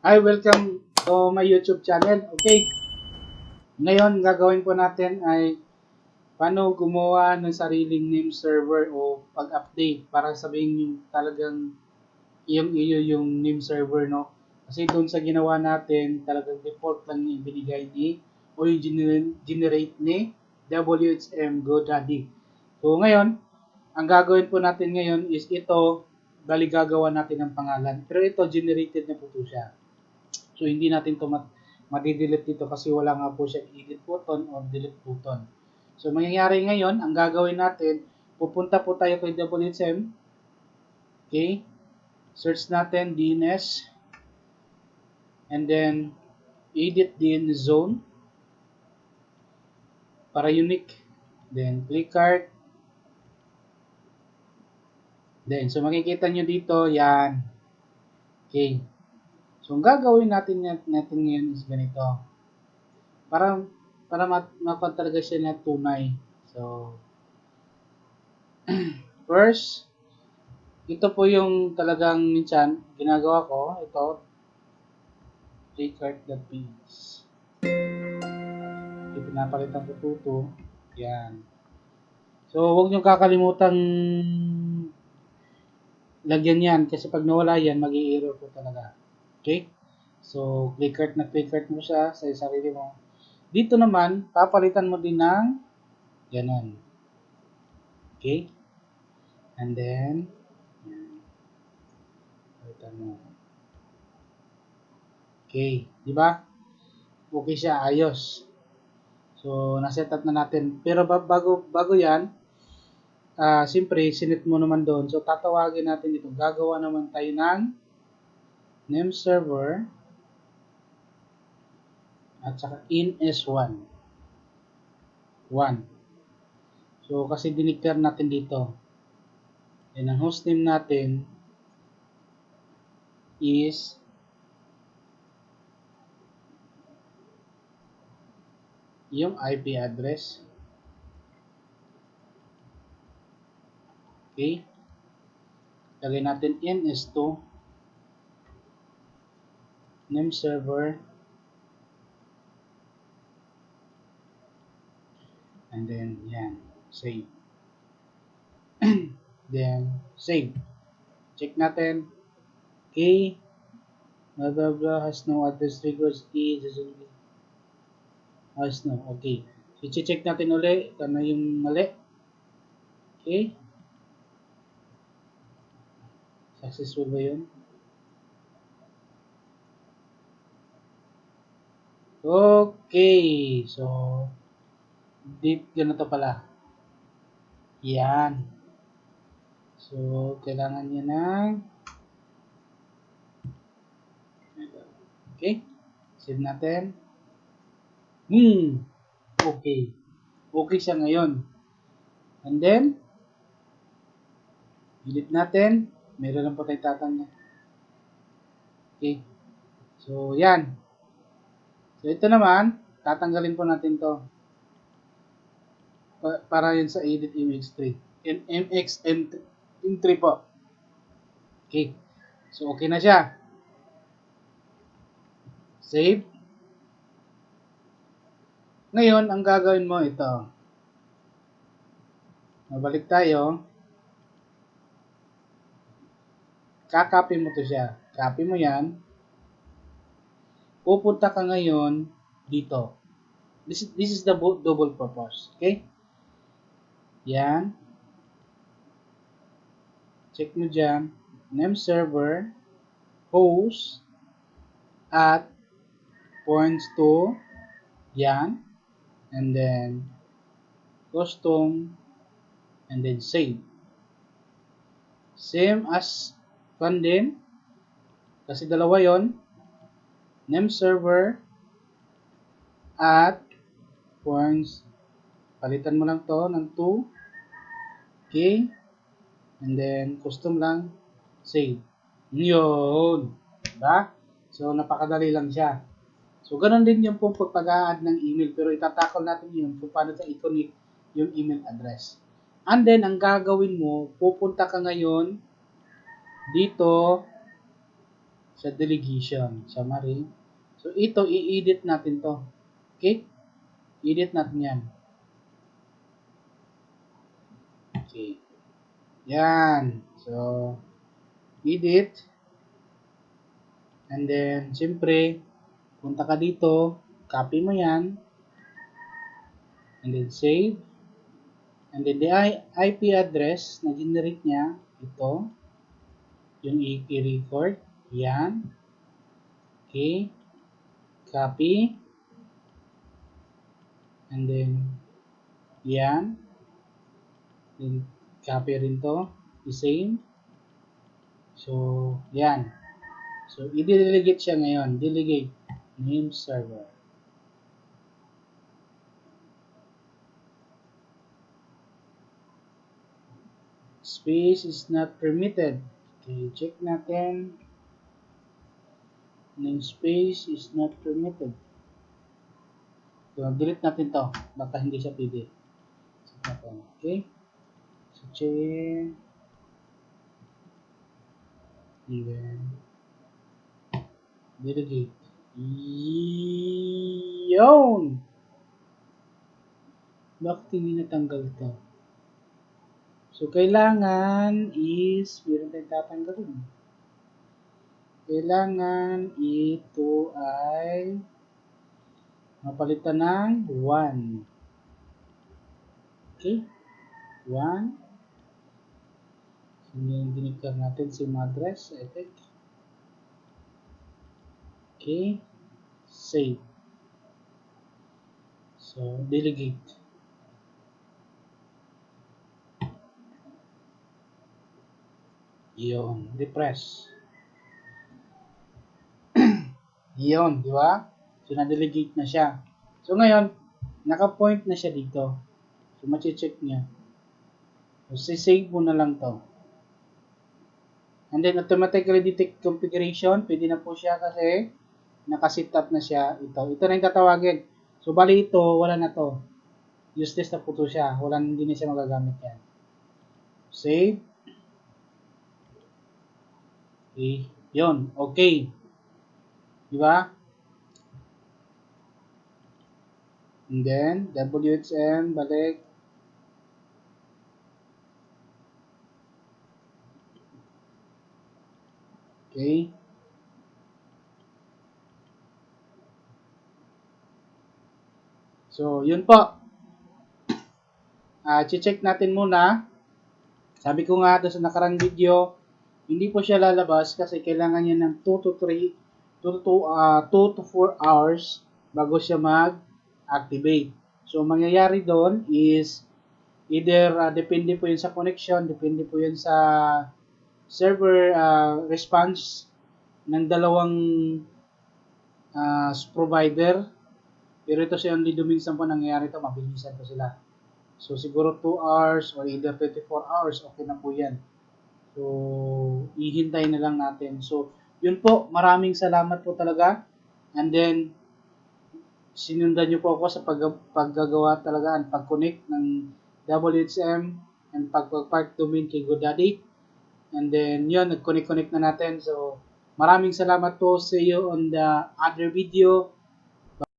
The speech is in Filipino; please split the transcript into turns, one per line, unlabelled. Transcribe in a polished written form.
Hi, welcome to my YouTube channel. Okay, ngayon gagawin po natin ay paano gumawa ng sariling name server o pag-update para sabihin yung talagang iyo yung name server, no? Kasi doon sa ginawa natin, talagang default lang yung binigay ni o yung generate ni WHM GoDaddy. So ngayon, ang gagawin po natin ngayon is ito, bali gagawa natin ng pangalan. Pero ito, generated na po ito siya. So, hindi natin ito madidelete dito kasi wala nga po siya edit button or delete button. So, mangyayari ngayon, ang gagawin natin, pupunta po tayo kay WHM. Okay? Search natin DNS. And then, edit DNS zone. Para unique. Then, click cart. Then, so makikita nyo dito, yan. Okay. So, ang gagawin natin ngayon is ganito. Para makuha talaga siya na tunay. So, first, ito po yung talagang minsan ginagawa ko. Ito, playcart.ph. Ito, pinapalitan ko tuto. Yan. So, huwag nyo kakalimutan lagyan yan. Kasi pag nawala yan, mag-i-error po talaga. Okay? So, playcart mo siya sa sarili mo. Dito naman, papalitan mo din ng ganon. Okay? And then, palitan mo. Okay. Diba? Okay siya. Ayos. So, na-set up na natin. Pero bago yan, siyempre, sinit mo naman doon. So, tatawagin natin dito. Gagawa naman tayo ng name server at saka in S1. 1. So, kasi diniclare natin dito. And ang hostname natin is yung IP address. Okay. Lagay natin in S2 name server and then yan, save. Then save. Check natin. Okay. Blah blah blah has no address records has no. Okay. So i-check natin uli kung ano yung mali. Okay. Successful ba yun? Okay. So ganito pala. Yan. So, kailangan nyo ng okay. Save natin. Okay. Okay siya ngayon. And then, delete natin. Meron lang po tayong tatanggal. Okay. So, yan. So, ito naman, tatanggalin po natin to. Para yun sa edit MX3. MX3 po. Okay. So, okay na siya. Save. Ngayon, ang gagawin mo ito. Mabalik tayo. Kakopy mo to siya. Copy mo yan. Pupunta ka ngayon dito. This is the double purpose. Okay? Yan. Check mo dyan. Name server, host, at points to, yan. And then, custom, and then save. Same as kan din. Kasi dalawa yon. Name server, at points. Palitan mo lang to ng 2. Okay. And then, custom lang, save. Yun. Diba? So, napakadali lang siya. So, ganun din yung pong pag-a-add ng email. Pero itatakol natin yun kung paano tayo i-connect yung email address. And then, ang gagawin mo, pupunta ka ngayon dito sa delegation, summary. So, ito, i-edit natin to. Okay? Edit natin yan. Okay. Yan. So, edit. And then, siyempre, punta ka dito, copy mo yan, and then save. And then the IP address na generate niya, ito, yung i-record, yan. Okay. Copy. And then, yan. Then, copy rin to, the same. So, yan. So, i-delegate siya ngayon. Delegate name server. Space is not permitted. Okay, check natin. Namespace is not permitted. So, delete natin to. Baka hindi siya pwede. Okay. So, check. Even. Delegate. Yun! Bakit hindi natanggal to? So, kailangan is, meron tayong tatanggalin. Kailangan ito ay mapalitan ng 1. Okay? 1. So, yung diniktar natin si address, I think. Okay. Save. So, delegate. Yun. Depress. Yun, di ba? So, na-delegate na siya. So, ngayon, naka-point na siya dito. So, machi-check niya. So, save mo na lang to. And then, automatically detect configuration. Pwede na po siya kasi naka-set up na siya. Ito na yung tatawagin. So, bali ito, wala na to. Useless na po to siya. Hindi na siya magagamit yan. Save. Okay. Yun. Okay. Diba? And then, WHM, balik. Okay. So, yun po. Check natin muna. Sabi ko nga doon sa nakarang video, hindi po siya lalabas kasi kailangan niya ng 2 to 4 hours bago siya mag-activate. So, mangyayari doon is either depende po yun sa connection, depende po yun sa server response ng dalawang provider. Pero ito siya only minsan po nangyayari ito, mabilisan po sila. So, siguro 2 hours or either 24 hours, okay na po yan. So, ihintay na lang natin. So, yun po, maraming salamat po talaga. And then, sinundan nyo po ako sa paggagawa talaga at pag-connect ng WHM and pag-park domain kay GoDaddy. And then, yun, nag-connect na natin. So, maraming salamat po. See you on the other video.